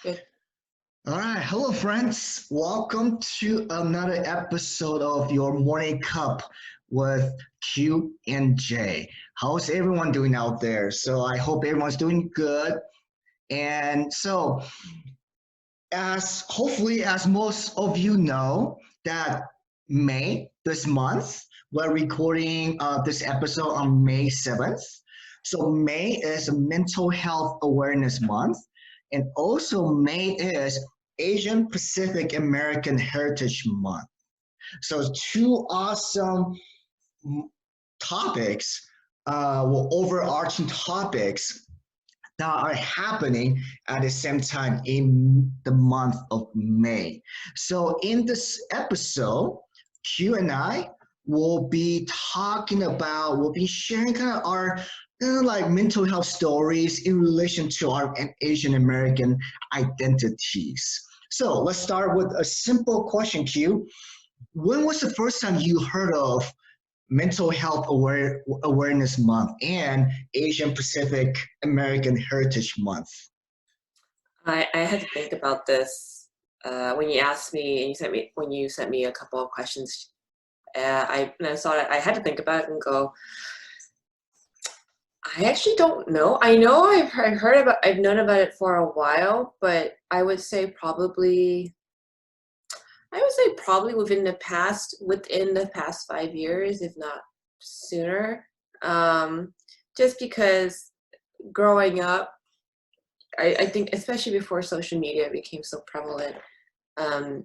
Good. All right, hello friends. Welcome to another episode of your morning cup with Q and J. How's everyone doing out there? So I hope everyone's doing good. And so as hopefully as most of you know that May this month we're recording this episode on May 7th. So May is Mental Health Awareness Month, and also May is Asian Pacific American Heritage Month. So two awesome topics, well, overarching topics that are happening at the same time in the month of May. So in this episode, Q and I will be we'll be sharing kind of our like mental health stories in relation to our Asian American identities. So let's start with a simple question, Q. When was the first time you heard of Awareness Month and Asian Pacific American Heritage Month? I had to think about this when you asked me and you sent me a couple of questions. I saw it. I had to think about it and go. I actually don't know. I know I've known about it for a while, but I would say probably within the past 5 years, if not sooner. Just because growing up. I think especially before social media became so prevalent, um,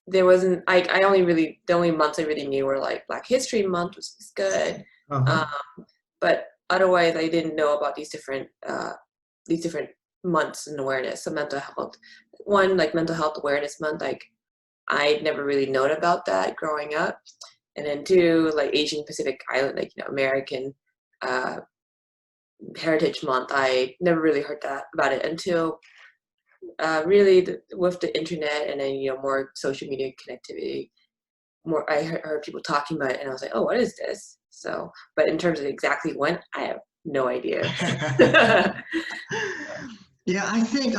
there wasn't I only really the only months I really knew were like Black History Month, which was good, Uh-huh. um, but otherwise I didn't know about these different months and awareness. So mental health, one like Mental Health Awareness Month, like I'd never really known about that growing up, and then two like Asian Pacific Island, like American uh, Heritage Month. I never really heard that about it until really with the internet and then more social media connectivity. More I heard people talking about it, and I was like, oh, what is this? So, but in terms of exactly when, I have no idea. Yeah, I think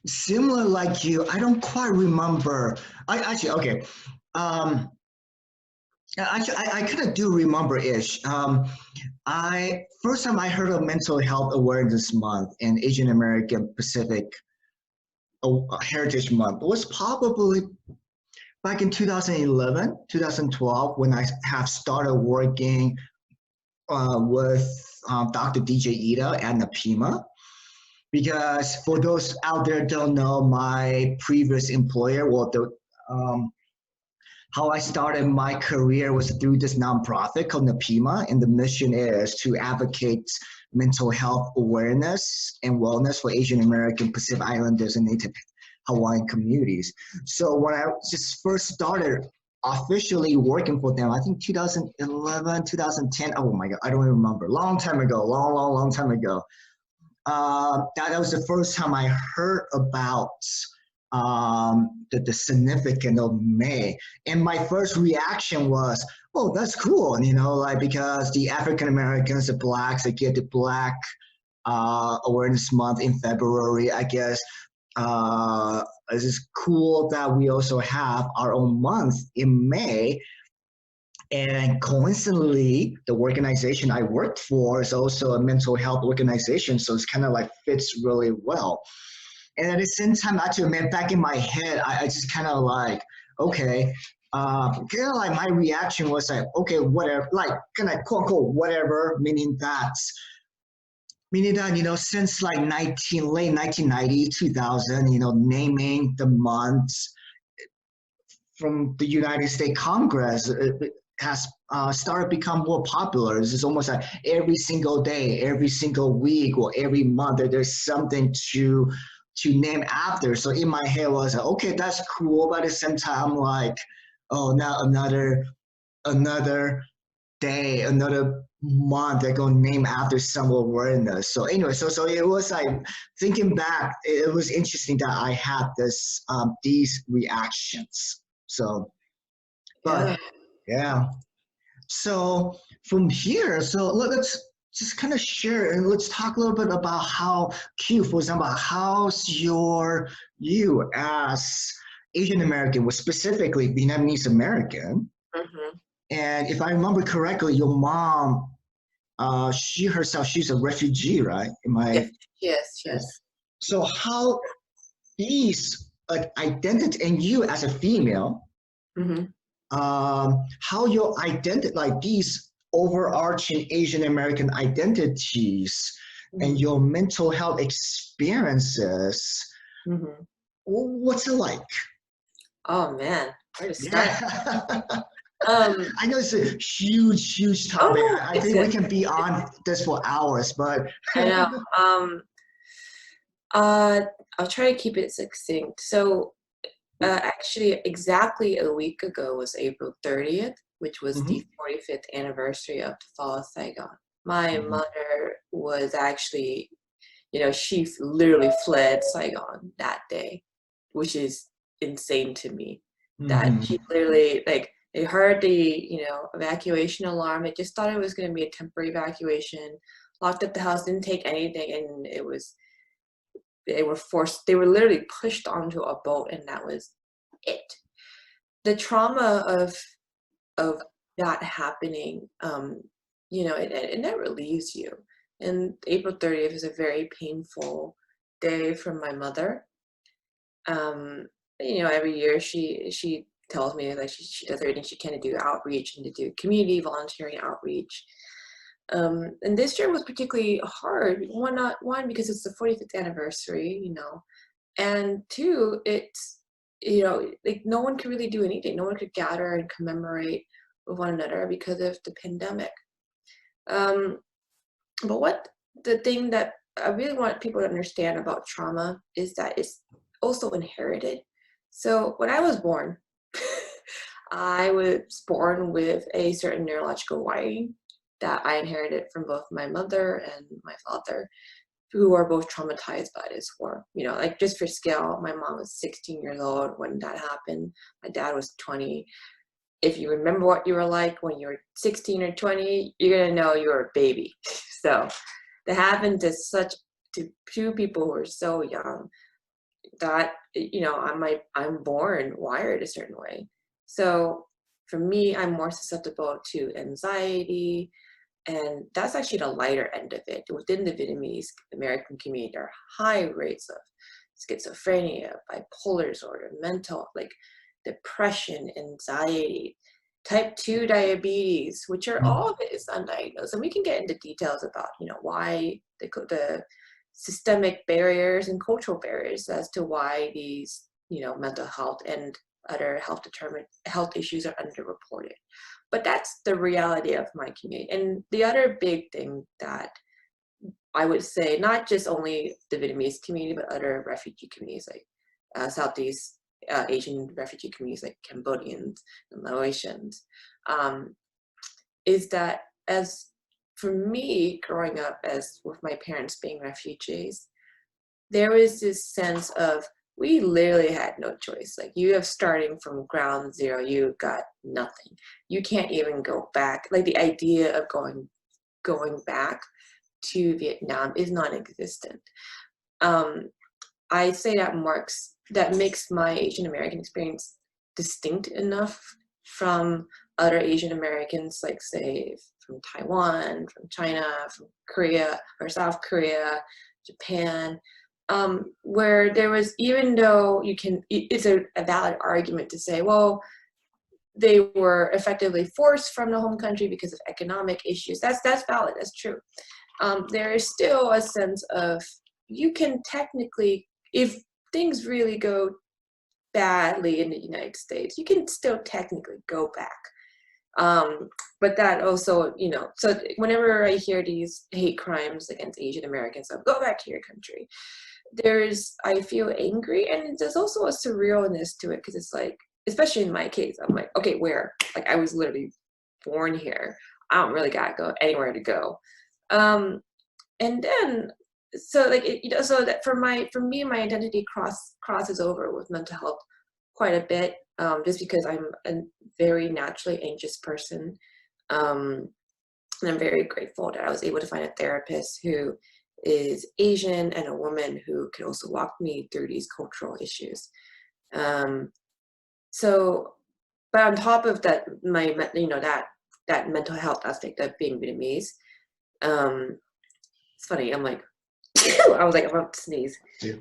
similar like you, I don't quite remember. I actually okay. Um I kind of do remember ish. I first time I heard of Mental Health Awareness Month and Asian American Pacific Heritage Month was probably back in 2011, 2012 when I have started working with Dr. DJ Ida at Napima. Because for those out there don't know, my previous employer, um, how I started my career was through this nonprofit called Napima, and the mission is to advocate mental health awareness and wellness for Asian American, Pacific Islanders, and Native Hawaiian communities. So when I just first started officially working for them, I think 2011, 2010. Oh my God, I don't even remember. Long time ago, long time ago. That was the first time I heard about the significance of May. And my first reaction was, oh, that's cool, like because the African Americans, the blacks, they get the Black Awareness Month in February. I guess it's just cool that we also have our own month in May. And coincidentally, the organization I worked for is also a mental health organization, so it's kind of like fits really well. And at the same time, actually, man, back in my head, I just kind of like, okay, kind of like my reaction was like, okay, whatever, like kind of quote unquote whatever, meaning that since like late 1990, 2000, naming the months from the United States Congress has started become more popular. It's almost like every single day, every single week, or every month there's something to name after. So in my head was like, okay, that's cool, but at the same time, I'm like, oh, now another day, another month they're gonna name after some awareness. So anyway, so it was like thinking back, it was interesting that I had these reactions. So, but Yeah. yeah. So from here, so let's just kind of share and let's talk a little bit about how Q, for example, how's you as Asian American, was specifically Vietnamese American. Hmm. And if I remember correctly, your mom, she herself, she's a refugee, right? Am Yes, I? yes, yes. So how these identity and you as a female, Hmm. how your identity, like these overarching Asian American identities and Hmm. your mental health experiences, Hmm. what's it like? Oh man, where to start? Yeah. Um, I know it's a huge, huge oh topic. no, I it's think a, we can be on this for hours, but I know. Uh, I'll try to keep it succinct. So, actually, exactly a week ago was April 30th, which was the Mhm, 45th anniversary of the fall of Saigon. My mhm, mother was actually, she literally fled Saigon that day, which is insane to me. That mhm, she literally, like, they heard the, evacuation alarm. They just thought it was going to be a temporary evacuation, locked up the house, didn't take anything, and they were literally pushed onto a boat, and that was it. The trauma of that happening, it never leaves you. And April 30th is a very painful day for my mother. Um, every year she tells me like she does everything she can to do outreach and to do community volunteering outreach. And this year was particularly hard. One because it's the 45th anniversary, and two, it's like no one could really do anything. No one could gather and commemorate with one another because of the pandemic. Um, but what the thing that I really want people to understand about trauma is that it's also inherited. So when I was born, I was born with a certain neurological wiring that I inherited from both my mother and my father, who are both traumatized by this war. Like just for scale, my mom was 16 years old when that happened. My dad was 20. If you remember what you were like when you were 16 or 20, you're gonna know you were a baby. So that happened to two people who are so young that I'm born wired a certain way. So for me, I'm more susceptible to anxiety, and that's actually the lighter end of it. Within the Vietnamese American community, there are high rates of schizophrenia, bipolar disorder, mental, like depression, anxiety, type 2 diabetes, which are mhm, all of it is undiagnosed. And we can get into details about, why the systemic barriers and cultural barriers as to why these, mental health and other health issues are underreported. But that's the reality of my community. And the other big thing that I would say, not just only the Vietnamese community, but other refugee communities like Southeast Asian refugee communities like Cambodians and Laotians, um, is that as for me growing up as with my parents being refugees, there was this sense of we literally had no choice. Like you have starting from ground zero, you got nothing. You can't even go back. Like the idea of going back to Vietnam is non-existent. Um, I say that makes my Asian American experience distinct enough from other Asian Americans, like say from Taiwan, from China, from Korea or South Korea, Japan, where there was, even though it's a valid argument to say, well, they were effectively forced from the home country because of economic issues. That's valid. That's true. There is still a sense of you can technically, if things really go badly in the United States, you can still technically go back. But that also, so whenever I hear these hate crimes against Asian Americans, so go back to your country, I feel angry, and there's also a surrealness to it because it's like, especially in my case, I'm like, okay, where? Like I was literally born here. I don't really gotta go anywhere to go. Um, and then so like so that for me my identity crosses over with mental health quite a bit, just because I'm a very naturally anxious person, um And I'm very grateful that I was able to find a therapist who is Asian and a woman who could also walk me through these cultural issues. Um, so, but on top of that, that mental health aspect of being Vietnamese, um, it's funny. I'm like, I was like, I'm about to sneeze. Yeah.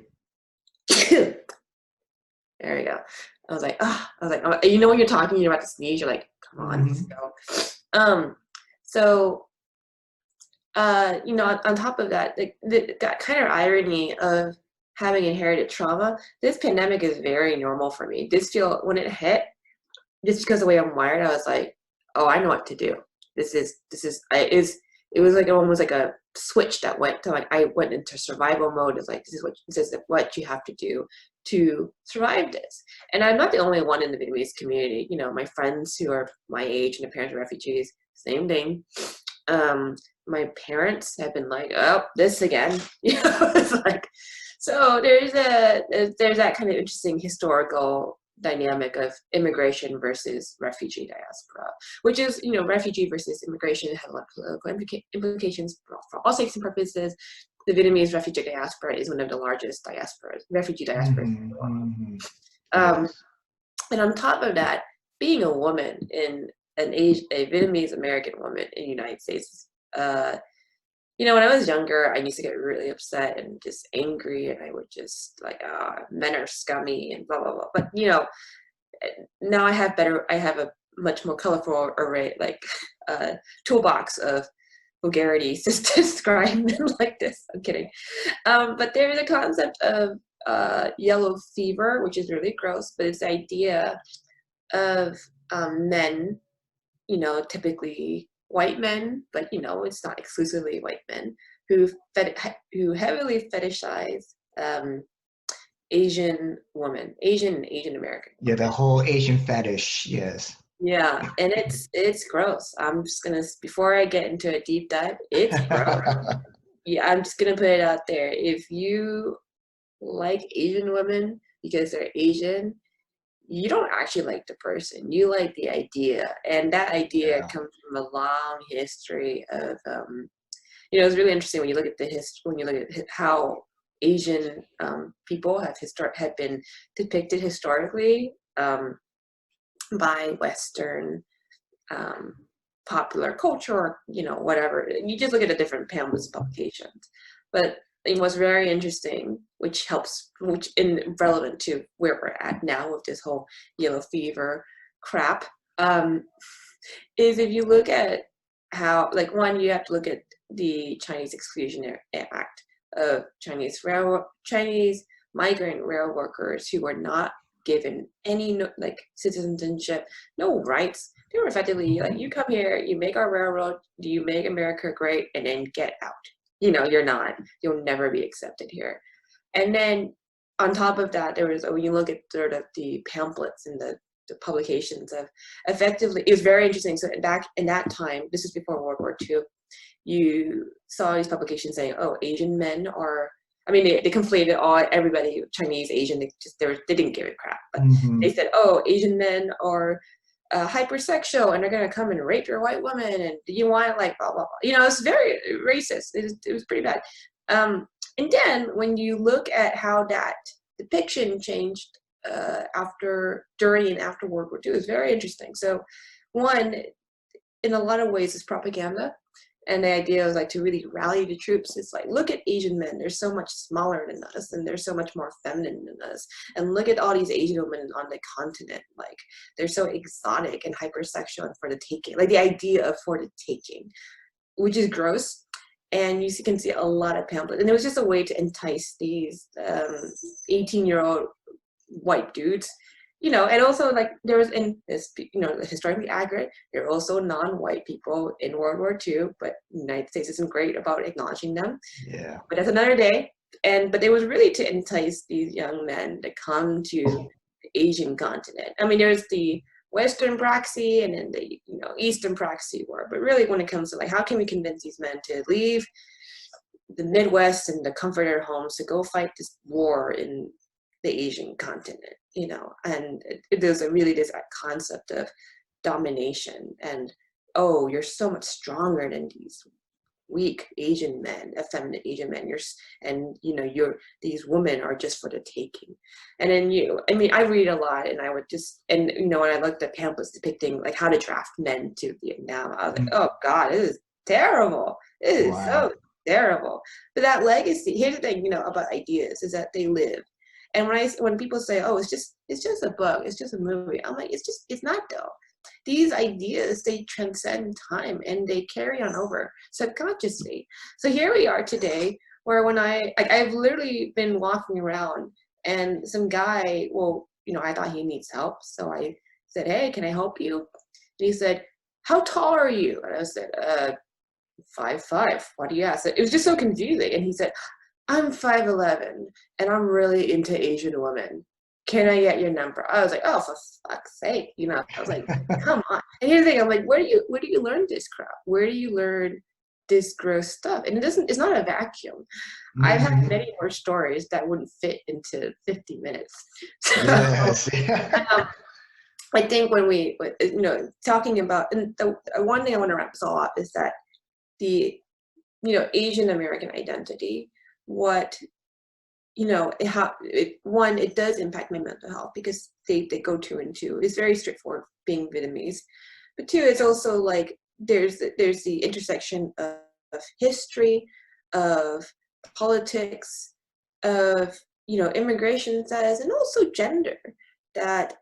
There we go. I was like, oh, you know, when you're talking, you're about to sneeze, you're like, come on, let's Mm-hmm. go. So, you know, on top of that, that kind of irony of having inherited trauma, this pandemic is very normal for me. When it hit, just because of the way I'm wired, I was like, oh, I know what to do. It was like almost like a switch that went to, like, I went into survival mode. It's like, this is what you have to do to survive this. And I'm not the only one in the Vietnamese community. You know, my friends who are my age and their parents are refugees, same thing. My parents have been like, oh, this again. You know, it's like, so there's that kind of interesting historical dynamic of immigration versus refugee diaspora, which is, you know, refugee versus immigration have a lot of political implications for all sakes and purposes. The Vietnamese refugee diaspora is one of the largest refugee diasporas in the world. Mm-hmm. Um, Yes. and on top of that, being a woman in a Vietnamese American woman in the United States, uh, you know, when I was younger, I used to get really upset and just angry, and I would just like, men are scummy and blah blah blah. But you know, now I have a much more colorful array, like toolbox of vulgarities just to describe men like this. I'm kidding. But there's a concept of yellow fever, which is really gross, but it's the idea of men, you know, typically white men, but you know, it's not exclusively white men who heavily fetishize Asian and Asian American Yeah, women. the whole Asian fetish. Yes. Yeah, and it's gross. I'm just gonna, before I get into a deep dive, it's gross. Yeah, I'm just gonna put it out there. If you like Asian women because they're Asian, you don't actually like the person. You like the idea, and that idea Yeah. comes from a long history of, you know, it's really interesting when you look at when you look at how Asian people have been depicted historically by Western um, popular culture, or, you know, whatever. You just look at the different pamphlets, publications. But it was very interesting, which in relevant to where we're at now with this whole yellow fever crap, is if you look at how, like, one, you have to look at the Chinese Exclusionary Act of Chinese migrant rail workers who were not given any like citizenship, no rights. They were effectively like, you come here, you make our railroad, you make America great, and then get out. You know, you'll never be accepted here. And then on top of that, there was, when you look at sort of the pamphlets and the publications of, effectively, it was very interesting. So back in that time, this is before World War II, you saw these publications saying, oh, Asian men are, I mean, they conflated everybody, Chinese, Asian, they didn't give a crap. But Mm-hmm. they said, oh, Asian men are hypersexual and they're going to come and rape your white woman, and you want, like, blah, blah, blah. You know, it's very racist. It was pretty bad. And then when you look at how that depiction changed during and after World War II, it's very interesting. So one, in a lot of ways, is propaganda. And the idea was like to really rally the troops. It's like, look at Asian men. They're so much smaller than us, and they're so much more feminine than us. And look at all these Asian women on the continent. Like, they're so exotic and hypersexual and for the taking. Like, the idea of for the taking, which is gross. And you can see a lot of pamphlets. And it was just a way to entice these 18-year-old white dudes, you know. And also, like, there was, in this, you know, historically accurate, there are also non-white people in World War II, but the United States isn't great about acknowledging them. Yeah. But that's another day. But it was really to entice these young men to come to the Asian continent. I mean, there's the Western proxy and then the, you know, Eastern proxy war. But really, when it comes to, like, how can we convince these men to leave the Midwest and the comfort of their homes to go fight this war in the Asian continent, you know? And there's really this concept of domination and oh, you're so much stronger than these weak Asian men, effeminate Asian men. And these women are just for the taking. And then I mean, I read a lot, and I would just, and when I looked at pamphlets depicting like how to draft men to Vietnam, I was like, Mm. oh God, this is terrible. This is Wow. so terrible. But that legacy, here's the thing, about ideas is that they live. And when people say, oh, it's just a book, it's just a movie, I'm like, it's not though. These ideas, they transcend time and they carry on over subconsciously. So here we are today, where when I've literally been walking around, and some guy, well, I thought he needs help, so I said, hey, can I help you? And he said, how tall are you? And I said, 5'5". Why do you ask? It was just so confusing. And he said, I'm 5'11", and I'm really into Asian women. Can I get your number? I was like, oh, for fuck's sake, I was like, come on. And here's the thing, I'm like, where do you learn this crap? Where do you learn this gross stuff? And it's not a vacuum. I've had Hmm. many more stories that wouldn't fit into 50 minutes. So, Yes. um, I think when talking about, and the one thing I want to wrap this all up is that the, Asian American identity, what it does impact my mental health, because they go two and two. It's very straightforward being Vietnamese, but two, it's also like there's the intersection of history, of politics, of immigration status, and also gender, that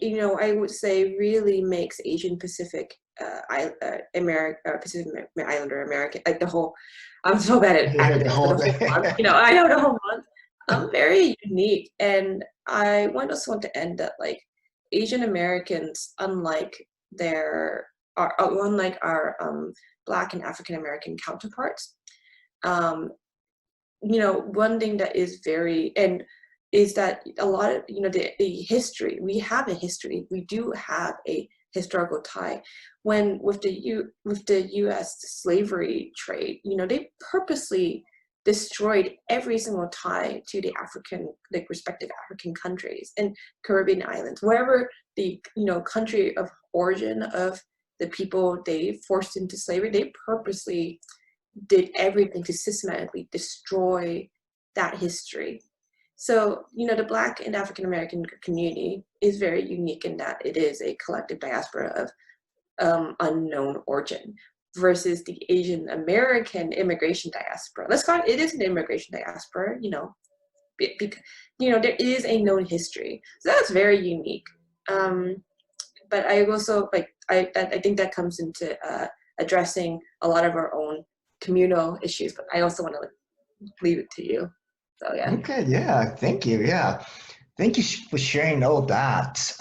I would say really makes Asian Pacific America, Pacific Islander American, like the whole. I'm so bad at Yeah, the acronyms, but whole the whole thing. month, I know the whole month, very unique. And I just want to end that, like, Asian Americans, unlike our Black and African American counterparts, um, one thing that is very, and is that a lot of, the history, we have a history, we do have a historical tie. When with the US slavery trade, they purposely destroyed every single tie to the African, like, respective African countries and Caribbean islands, wherever the country of origin of the people they forced into slavery, they purposely did everything to systematically destroy that history. So, the Black and African American community is very unique in that it is a collective diaspora of unknown origin, versus the Asian American immigration diaspora. Let's call it is an immigration diaspora, because, there is a known history. So that's very unique. But I also, like, I think that comes into addressing a lot of our own communal issues, but I also want to leave it to you. So yeah. Okay, yeah, thank you. Yeah, thank you for sharing all that.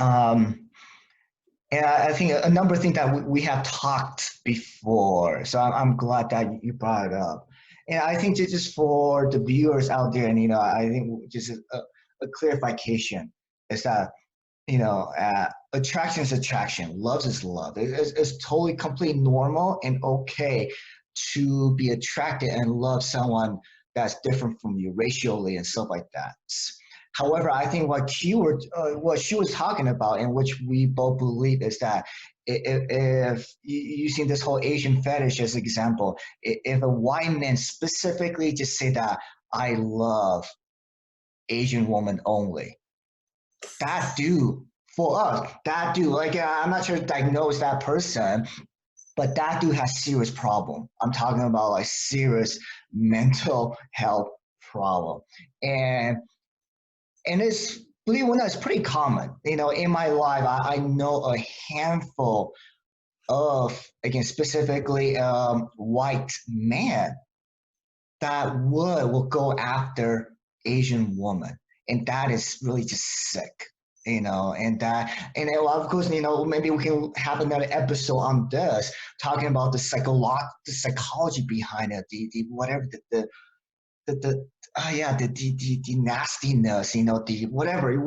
And I think a number of things that we have talked before, so I'm glad that you brought it up. And I think just for the viewers out there, and I think just a clarification is that attraction is attraction, love is love. It's totally completely normal and okay to be attracted and love someone that's different from you racially and stuff like that. However, I think what she was talking about, and which we both believe, is that if using this whole Asian fetish as an example, if a white man specifically just say that I love Asian woman only, that dude, for us, that dude, like, I'm not sure to diagnose that person, but that dude has serious problem. I'm talking about like serious mental health problem. And it's, believe it or not, it's pretty common. In my life, I know a handful of, again, specifically white men that will go after Asian woman, and that is really just sick. And of course, maybe we can have another episode on this, talking about the psychology behind it, the whatever the yeah, the nastiness, the whatever.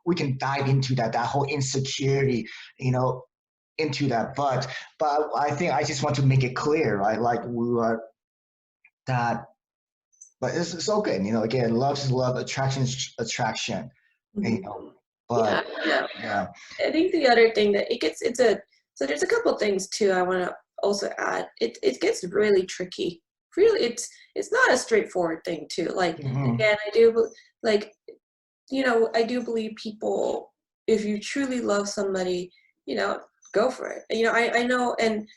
We can dive into that whole insecurity, into that. But I think I just want to make it clear, right? Like, we are that, but it's okay. Again, love is love, attraction is attraction. You Mhm. know, Yeah, but yeah. yeah, I think the other thing that it's a So there's a couple things too I want to also add. It gets really tricky. Really, it's not a straightforward thing too. Like Hmm. again, like I do believe people, if you truly love somebody, go for it. I know, and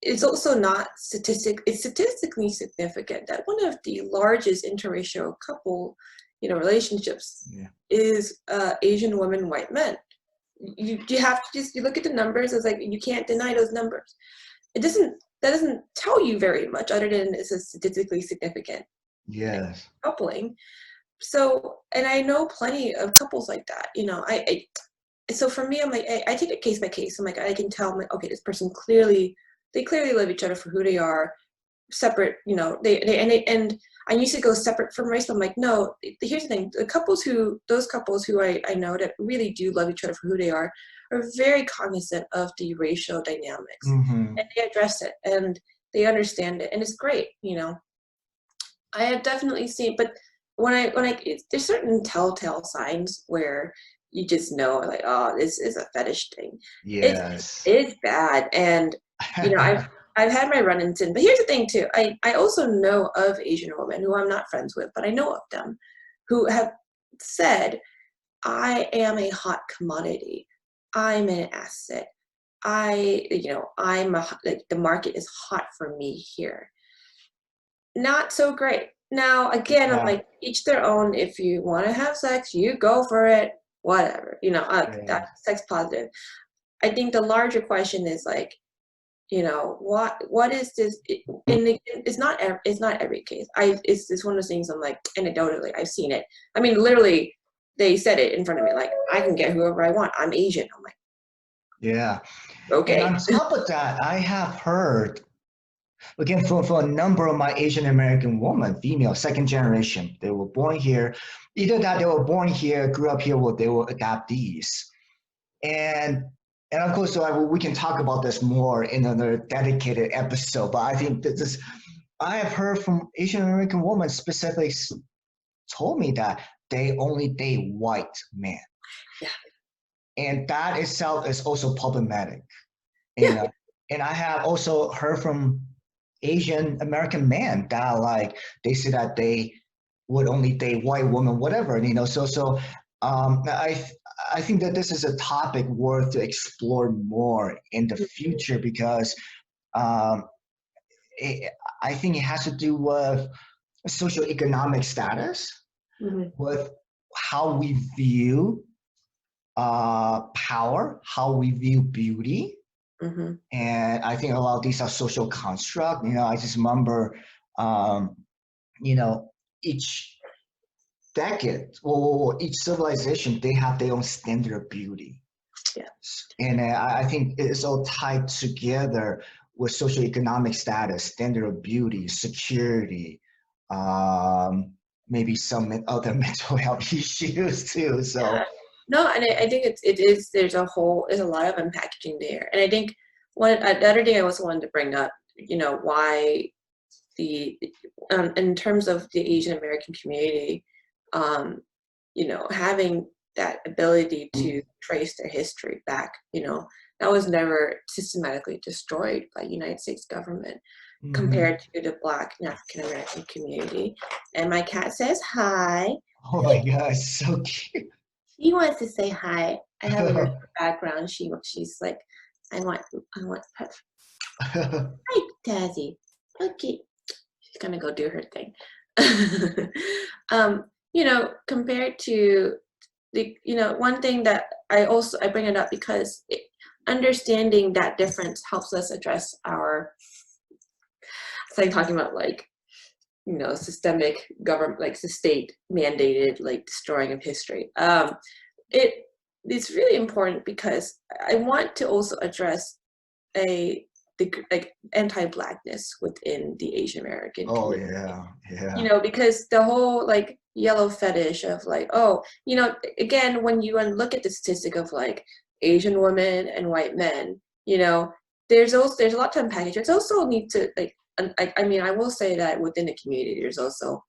it's also not it's statistically significant that one of the largest interracial couple, relationships Yeah. is Asian women, white men. You have to just you look at the numbers. It's like you can't deny those numbers. That doesn't tell you very much other than it's a statistically significant Yes. coupling. So, and I know plenty of couples like that. So for me, I'm like, I take it case by case. I'm like, I can tell, I'm like, okay, this person they clearly love each other for who they are, separate. And I used to go separate from race. But I'm like, no. Here's the thing: those couples who I know that really do love each other for who they are very cognizant of the racial dynamics, Hmm. and they address it and they understand it, and it's great. I have definitely seen, but there's certain telltale signs where you just know, like, oh, this is a fetish thing. It's Yes. it's bad, and I've had my run-ins in. But here's the thing too. I also know of Asian women who I'm not friends with, but I know of them who have said, I am a hot commodity. I'm an asset. Like the market is hot for me here. Not so great. Now, again, I'm Yeah. like, each their own. If you want to have sex, you go for it. Whatever, that Yeah. sex positive. I think the larger question is like, what is this? It's not every case. It's one of those things. I'm like, anecdotally, I've seen it. I mean, literally, they said it in front of me. Like, I can get whoever I want. I'm Asian. I'm like, Yeah. And okay. on top of that, I have heard again from a number of my Asian American women, female, second generation. They were born here. Either that they were born here, grew up here, or they were adoptees. And and of course, so we can talk about this more in another dedicated episode. But I think that this, I have heard from Asian American women specifically told me that they only date white men, Yeah. and that itself is also problematic. You Yeah. know, and I have also heard from Asian American men that like they say that they would only date white women, whatever. I think that this is a topic worth to explore more in the future because um, it, I think it has to do with socioeconomic status, Hmm. with how we view power, how we view beauty, Hmm. and I think a lot of these are social construct. I just remember, um, you know, each decade or each civilization they have their own standard of beauty, Yeah. and I think it's all tied together with socioeconomic status, standard of beauty, security, um, maybe some other mental health issues too. So Yeah. No, and I think it is there's a lot of unpackaging there. And I think the other thing I also wanted to bring up, why the in terms of the Asian American community, um, having that ability to trace their history back, that was never systematically destroyed by United States government mhm. compared to the Black and African American community. And my cat says hi. Oh my gosh, so cute. She wants to say hi. I have her in the background. She's like, I want pet. Hi, Dazzy. Okay, she's gonna go do her thing. Compared to one thing that I bring it up because understanding that difference helps us address it's like talking about like systemic government, like the state mandated like destroying of history. It it's really important because I want to also address the like anti-blackness within the Asian American Oh community. yeah, yeah. Because the whole like yellow fetish of like, oh, again, when you look at the statistic of like Asian women and white men, there's a lot to unpackage. There's also need to like, I mean, I will say that within the community, there's also,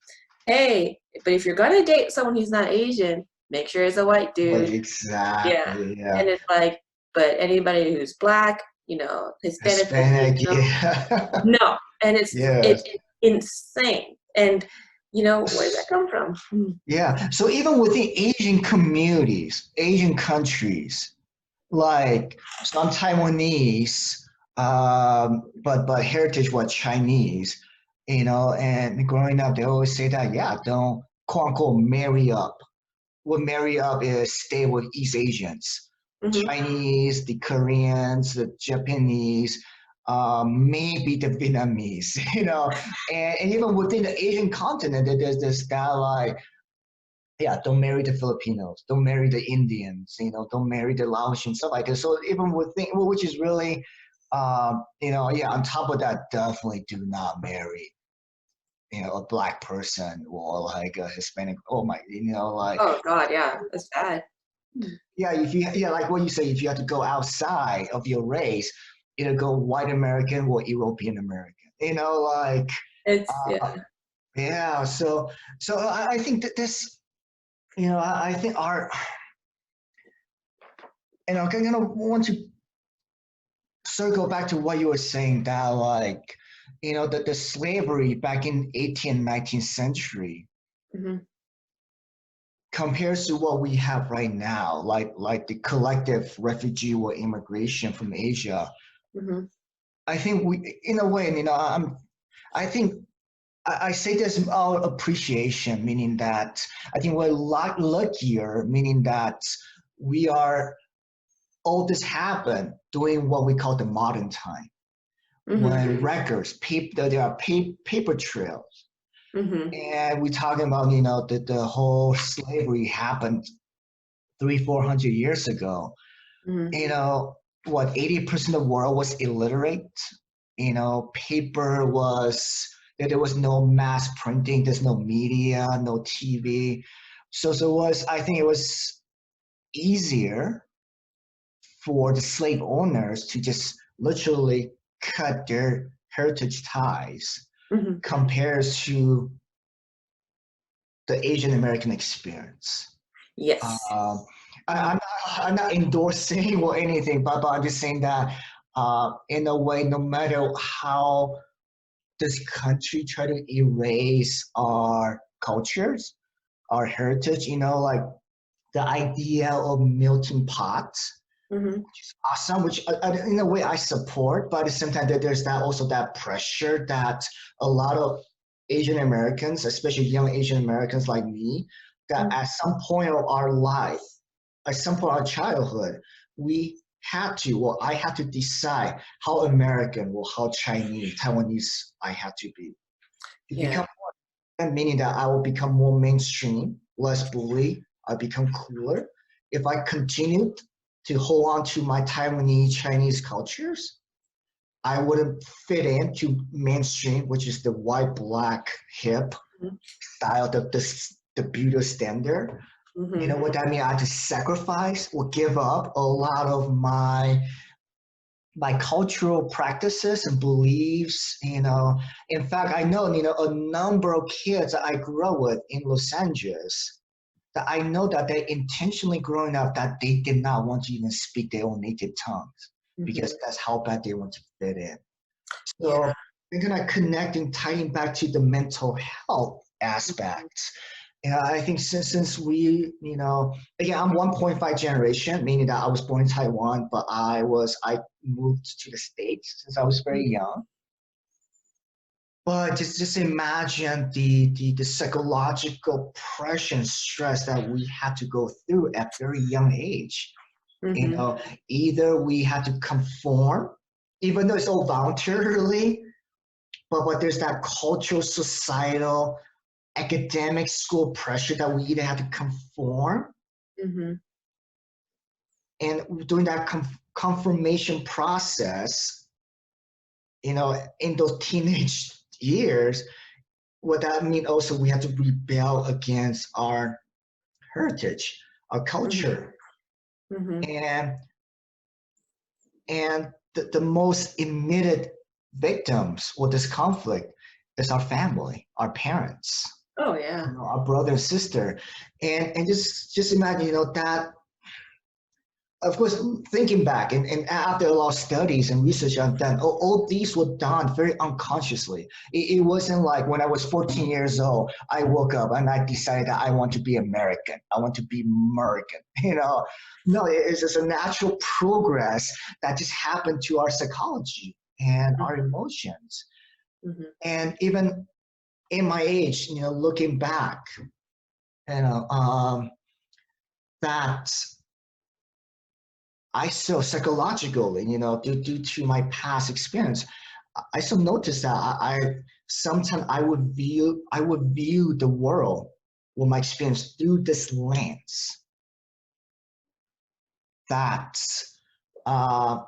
hey, but if you're gonna date someone who's not Asian, make sure it's a white Like dude. Yeah, exactly, yeah. and it's like, but anybody who's black, Hispanic Hispanic, Filipino. yeah. No, and Yes. it's insane. And where does that come from? Yeah. So even within Asian communities, Asian countries, like some Taiwanese, but heritage was Chinese, and growing up, they always say that, yeah, don't quote unquote marry up. What marry up is stay with East Asians, Hmm. Chinese, the Koreans, the Japanese, maybe the Vietnamese, and even within the Asian continent, there's this guy like, yeah, don't marry the Filipinos, don't marry the Indians, don't marry the Laotians, stuff like that. So even within, which is really, yeah, on top of that, definitely do not marry, a black person or like a Hispanic. Oh my, like, Oh God, yeah, that's bad. yeah, if you, yeah, like what you say, if you have to go outside of your race, either go white American or European American, like, It's uh, yeah. So I think that this, I think our, and I'm gonna want to circle back to what you were saying that like, the slavery back in 18th, 19th century hmm compares to what we have right now, like the collective refugee or immigration from Asia. hmm I think we, in a way, I think I say this all appreciation, meaning that I think we're a lot luckier, meaning that we are, all this happened during what we call the modern time, when hmm records, there are paper trails. hmm And we're talking about, the whole slavery happened 400 years ago. hmm You know, what, 80% of the world was illiterate. Paper was, there was no mass printing, there's no media, no TV. So I think it was easier for the slave owners to just literally cut their heritage ties hmm compared to the Asian American experience. Yes. Um, Mhm. I'm not endorsing or anything, but I'm just saying that in a way, no matter how this country try to erase our cultures, our heritage, like the idea of melting pots, Mhm. awesome, which in a way I support, but at the same time, there's that also that pressure that a lot of Asian Americans, especially young Asian Americans like me, that Mhm. at some point of our life, at some point of our childhood, we had to, or I had to decide how American or how Chinese, Taiwanese I had to be. To Yeah. become more, meaning that I will become more mainstream, less bully, I become cooler. If I continued to hold on to my Taiwanese Chinese cultures, I wouldn't fit into mainstream, which is the white, black, hip Mhm. style, the beauty standard. You know Mhm. what that means? I had to sacrifice or give up a lot of my cultural practices and beliefs. In fact, I know, a number of kids that I grew up with in Los Angeles that I know that they intentionally growing up that they did not want to even speak their own native tongues because Mhm. that's how bad they want to fit in. Yeah. So we're gonna connect and tying back to the mental health Mhm. aspect. Yeah, I think since we, again, I'm 1.5 generation, meaning that I was born in Taiwan, but I moved to the States since I was very Mhm. young. But just imagine the psychological pressure and stress that we had to go through at very young age. You Mhm. know, either we had to conform, even though it's all voluntarily, but there's that cultural, societal, academic school pressure that we either had to conform, Mhm. and during that confirmation process, in those teenage years, what that means also we have to rebel against our heritage, our Mhm. culture, Mhm. and the most immediate victims of this conflict is our family, our parents, Oh yeah. our brother and sister, and just imagine, that of course, thinking back and after a lot of studies and research I've done, all these were done very unconsciously. It wasn't like when I was 14 years old, I woke up and I decided that I want to be American. I want to be American. No, it's just a natural progress that just happened to our psychology and our emotions. Mm-hmm. And even in my age, looking back, you know, um, that I saw psychologically, due to my past experience, I still noticed that I sometimes I would view the world with my experience through this lens that uh,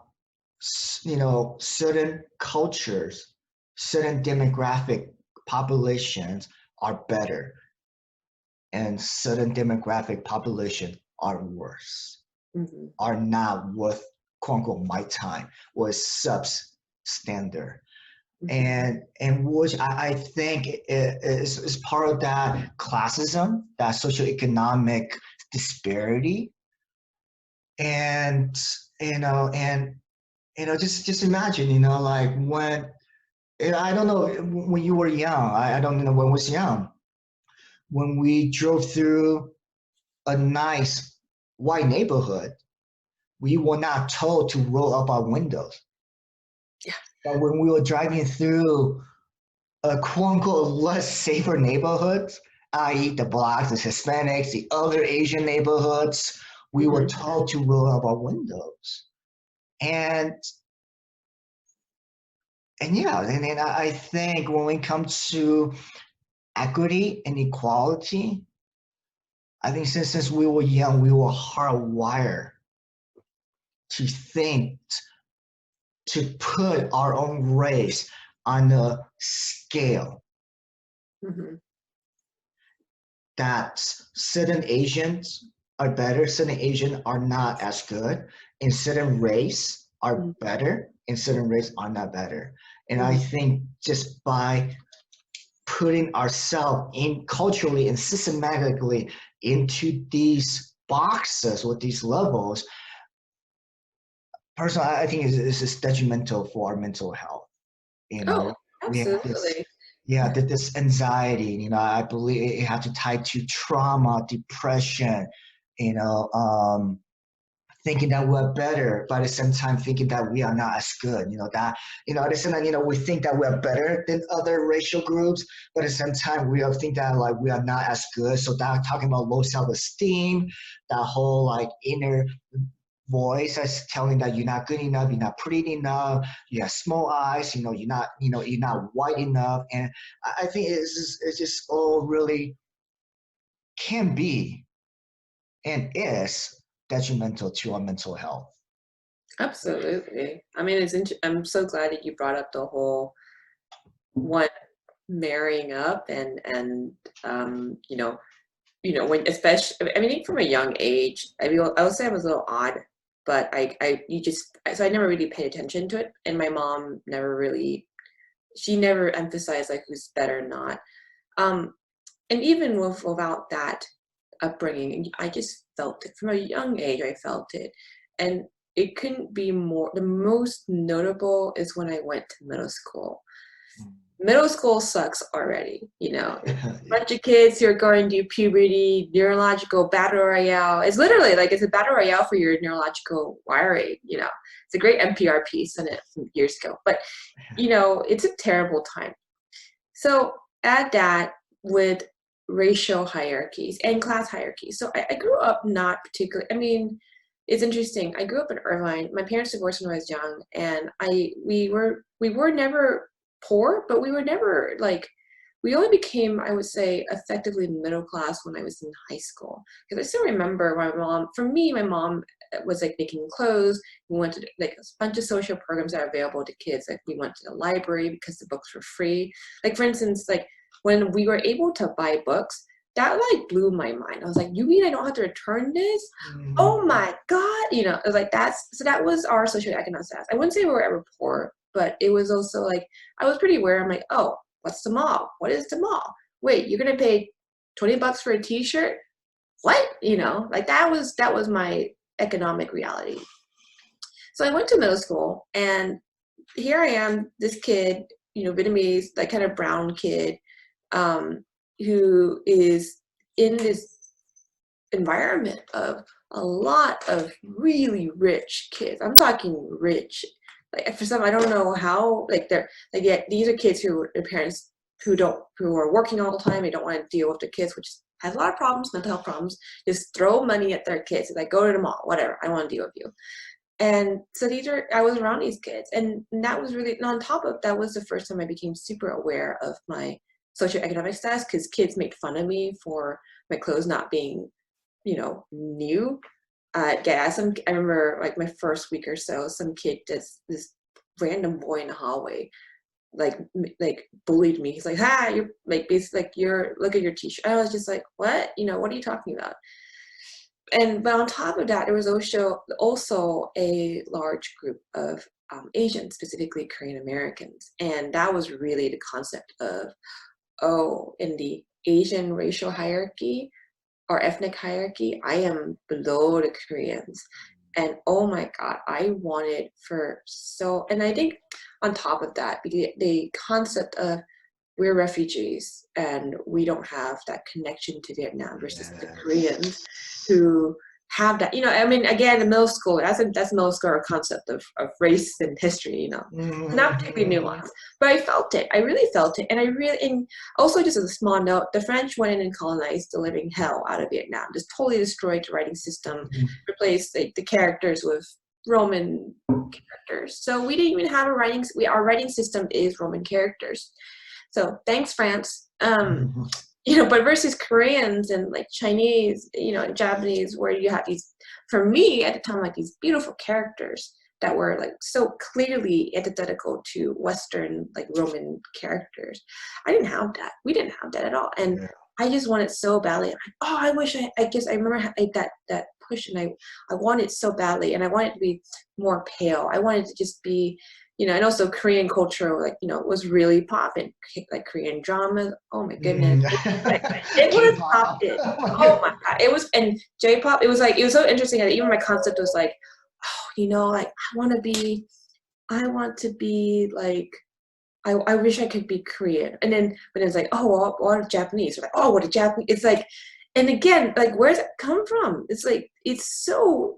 certain cultures, certain demographic populations are better, and certain demographic population are worse, Mm-hmm. are not worth quote unquote my time, was substandard. Mm-hmm. And which I think is part of that classism, that socioeconomic disparity. And and just imagine, like when, and I don't know when you were young, I don't know when I was young, when we drove through a nice white neighborhood, we were not told to roll up our windows. Yeah. But when we were driving through a quote unquote less safer neighborhoods, i.e., the blacks, the Hispanics, the other Asian neighborhoods, we were Mm-hmm. told to roll up our windows. And yeah, and then I think when it comes to equity and equality, I think since we were young, we were hardwired to think, to put our own race on a scale Mm-hmm. that certain Asians are better, certain Asians are not as good, and certain race are better, and certain race are not better. And I Mm-hmm. think just by putting ourselves in culturally and systematically into these boxes or these levels, personally, I think is detrimental for our mental health. You Oh, know, we have this, absolutely. yeah, this anxiety. I believe it has to tie to trauma, depression. You know, thinking that we're better, but at the same time thinking that we are not as good. At the same time, we think that we're better than other racial groups, but at the same time, we think that like we are not as good. So that talking about low self-esteem, that whole like inner voice that's telling that you're not good enough, you're not pretty enough, you have small eyes, you're not white enough. And I think it's just all really can be and is detrimental to our mental health. Absolutely. I mean, I'm so glad that you brought up the whole one marrying up and when especially I mean from a young age. I would say I was a little odd, but so I never really paid attention to it, and my mom she never emphasized like who's better or not. Um, and even without that upbringing, I just felt it from a young age. I felt it, and it couldn't be more. The most notable is when I went to middle school. Middle school sucks already, Yeah. bunch of kids who are going through puberty, neurological battle royale. It's literally like it's a battle royale for your neurological wiring. It's a great NPR piece on it from years ago, but it's a terrible time. So add that with racial hierarchies and class hierarchies. So I grew up not particularly, I mean, it's interesting. I grew up in Irvine. My parents divorced when I was young, and we were never poor, but we were never like we only became, I would say, effectively middle class when I was in high school. Because I still remember my mom was like making clothes. We went to like a bunch of social programs that are available to kids. Like we went to the library because the books were free. Like for instance, like when we were able to buy books, that like blew my mind. I was like, you mean I don't have to return this? Oh Mm. my God. I was like, that was our socioeconomic status. I wouldn't say we were ever poor, but it was also like, I was pretty aware. I'm like, oh, what's the mall? What is the mall? Wait, you're gonna pay $20 for a t-shirt? What? Like that was my economic reality. So I went to middle school, and here I am, this kid, Vietnamese, that kind of brown kid, who is in this environment of a lot of really rich kids. I'm talking rich. Like for some, I don't know how. Like they're like, yeah, these are kids who their parents who are working all the time. They don't want to deal with their kids, which has a lot of problems, mental health problems. Just throw money at their kids. Like, go to the mall, whatever. I want to deal with you. And so I was around these kids, and that was really, and on top of that was the first time I became super aware of my socioeconomic status, because kids made fun of me for my clothes not being, new. I remember like my first week or so, some kid, this random boy in the hallway, like bullied me. He's like, "Ha, you're like, basically like, look at your t-shirt." I was just like, "What? What are you talking about?" But on top of that, there was also a large group of Asians, specifically Korean Americans, and that was really the concept of, oh, in the Asian racial hierarchy or ethnic hierarchy, I am below the Koreans. And oh my God, I wanted and I think on top of that, the concept of we're refugees and we don't have that connection to Vietnam versus the Koreans who have that, I mean, again, in middle school, that's middle school concept of race and history, not particularly nuanced, but I felt it. I really felt it. And also, just as a small note, the French went in and colonized the living hell out of Vietnam, just totally destroyed the writing system, replaced the characters with Roman characters. So we didn't even have our writing system is Roman characters. So thanks, France. But versus Koreans and like Chinese, and Japanese, where you have these, for me at the time, like these beautiful characters that were like so clearly antithetical to Western, like Roman characters. I didn't have that. We didn't have that at all. And I just wanted so badly. I'm like, oh, I wish I guess I remember like that push, and I wanted it so badly, and I wanted to be more pale. I wanted to just be, and also Korean culture, like, was really popping, like Korean dramas. Oh my goodness. It was popping. Oh my God. It was, and J-pop, it was so interesting that even my concept was like, oh, like I want to be like, I wish I could be Korean. And then, but it's like, oh, well, what Japanese? We're like, oh, what a Japanese. It's like, and again, like, where's it come from? It's like, it's so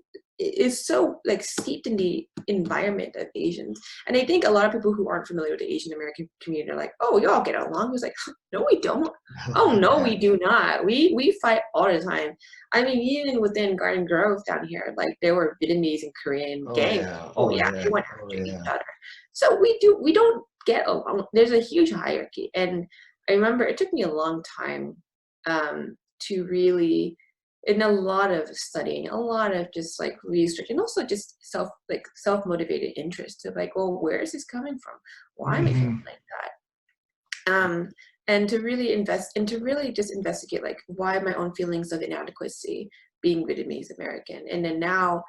like steeped in the environment of Asians. And I think a lot of people who aren't familiar with the Asian American community are like, oh, y'all get along. It was like, no, we don't. Oh, no, we do not. We fight all the time. I mean, even within Garden Grove down here, like there were Vietnamese and Korean gangs. They went after each other. So we don't get along. There's a huge hierarchy. And I remember it took me a long time to really, in a lot of studying, a lot of just like research, and also just self-motivated interest of like, well, where is this coming from? Why am I feeling like that? And to really just investigate like why my own feelings of inadequacy being Vietnamese American. And then now,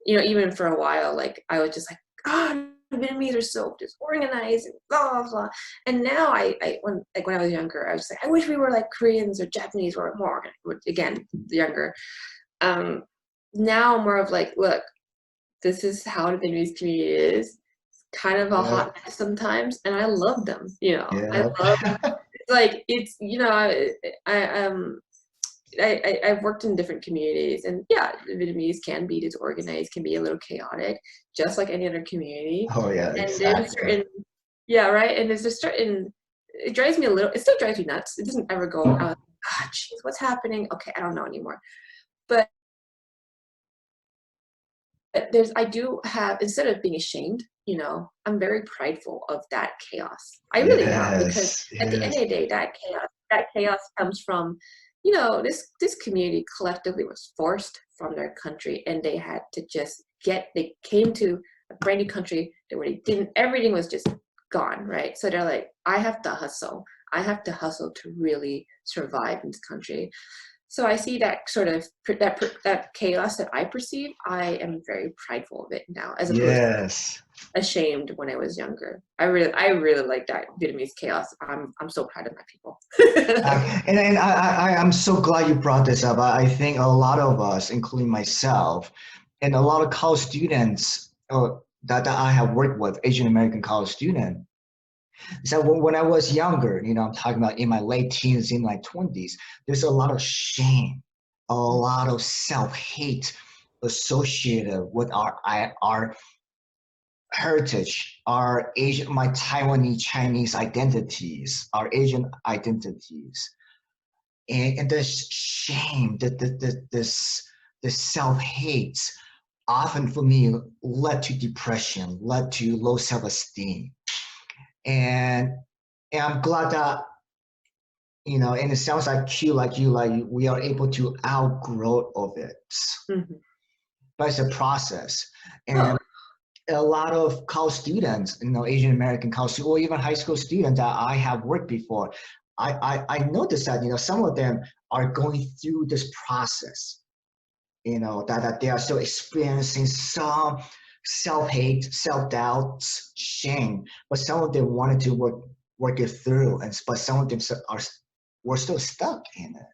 even for a while, like I was just like, God, Vietnamese are so disorganized and blah blah blah. And now when I was younger, I was like, I wish we were like Koreans or Japanese or more again younger. Now more of like, look, this is how the Vietnamese community is. It's kind of a hot mess sometimes, and I love them. I love it's like it's I've worked in different communities, and yeah, the Vietnamese can be disorganized, can be a little chaotic, just like any other community. Oh yeah, And exactly. right. And there's a certain, it still drives me nuts. It doesn't ever go, geez, what's happening? Okay, I don't know anymore. But I do have, instead of being ashamed, I'm very prideful of that chaos. I really am, because at the end of the day, that chaos comes from, this community collectively was forced from their country, and they had to just they came to a brand new country where everything was just gone, right? So they're like, I have to hustle. I have to hustle to really survive in this country. So I see that sort of that chaos that I perceive. I am very prideful of it now, as opposed to ashamed when I was younger. I really like that Vietnamese chaos. I'm so proud of my people. And I'm so glad you brought this up. I think a lot of us, including myself, and a lot of college students that I have worked with, Asian American college student. So when I was younger, I'm talking about in my late teens, in my 20s, there's a lot of shame, a lot of self-hate associated with our heritage, our Asian, my Taiwanese Chinese identities, our Asian identities, and this shame, this self-hate, often for me led to depression, led to low self-esteem, and I'm glad that and it sounds like we are able to outgrow of it, Mhm. but it's a process, Oh, and a lot of college students, Asian American college or even high school students that I have worked before, I noticed that some of them are going through this process, that they are still experiencing some self-hate, self-doubt, shame, but some of them wanted to work it through, but some of them were still stuck in it.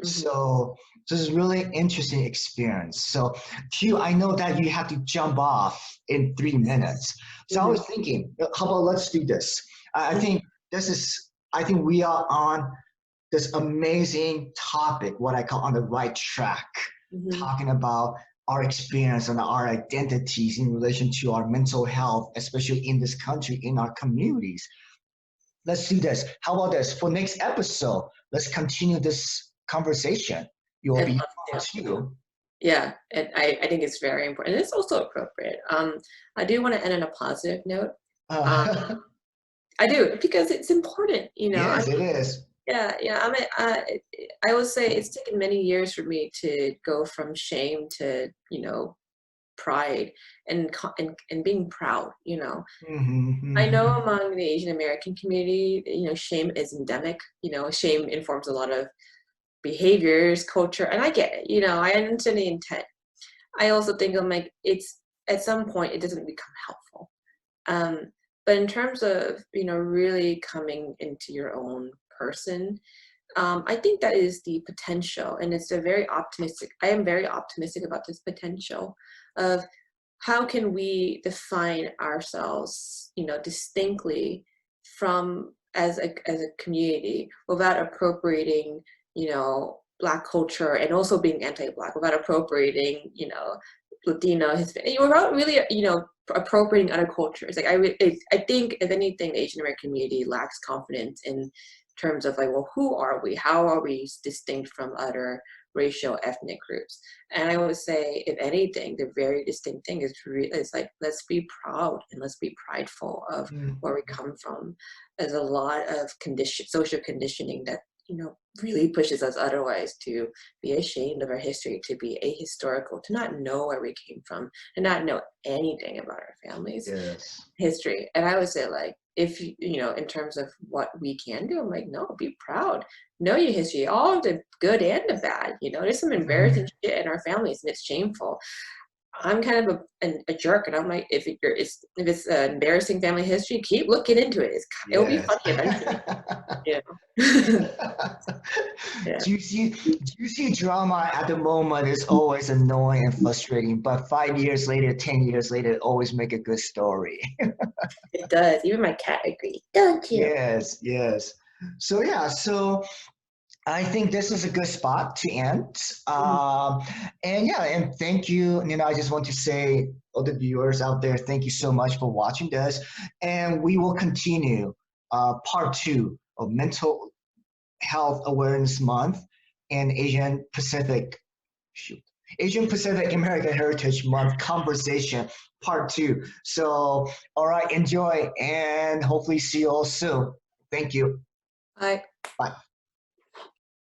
mhm, So this is really interesting experience. So Q, I know that you have to jump off in 3 minutes. So I mhm, was thinking, how about let's do this? I mhm, think I think we are on this amazing topic, what I call on the right track, mhm. talking about our experience and our identities in relation to our mental health, especially in this country, in our communities. Let's do this. How about this? For next episode, let's continue this conversation. You'll I'd be love on to. too. Yeah, and I think it's very important. It's also appropriate. I do want to end on a positive note. Um, Uh, I do because it's important. I yes, mean, it is. yeah, yeah. I will say it's taken many years for me to go from shame to pride and being proud. Mm-hmm, I know mm-hmm. among the Asian American community, shame is endemic. Shame informs a lot of behaviors, culture, and I get it. I understand the intent. I also think I'm like it's at some point it doesn't become helpful. Um, but in terms of really coming into your own person, I think that is the potential, and it's a very optimistic. I am very optimistic about this potential of how can we define ourselves, distinctly from as a community without appropriating, Black culture and also being anti-Black, without appropriating, Latino, Hispanic, without really, appropriating other cultures. Like I think if anything, the Asian American community lacks confidence in terms of like, well, who are we? How are we distinct from other racial ethnic groups? And I would say, if anything, the very distinct thing is like, let's be proud and let's be prideful of where we Mm-hmm. come from. There's a lot of social conditioning that really pushes us otherwise to be ashamed of our history, to be ahistorical, to not know where we came from, and not know anything about our families Yes. history. And I would say, like, if in terms of what we can do, I'm like, no, be proud, know your history, all the good and the bad. There's some embarrassing Mm-hmm. shit in our families, and it's shameful. I'm kind of a jerk, and I'm like, if it's an embarrassing family history, keep looking into it. It'll be Yes. funny eventually. You know? Yeah, Juicy drama at the moment is always annoying and frustrating, but 5 years later, 10 years later, it always make a good story. it does. Even my cat agrees. Don't you? Yes, yes. So yeah, so I think this is a good spot to end. Mhm. And yeah, and thank you. I just want to say, all the viewers out there, thank you so much for watching this. And we will continue part two of Mental Health Awareness Month and shoot, Asian Pacific American Heritage Month conversation part two. So, all right, enjoy and hopefully see you all soon. Thank you. Bye. Bye.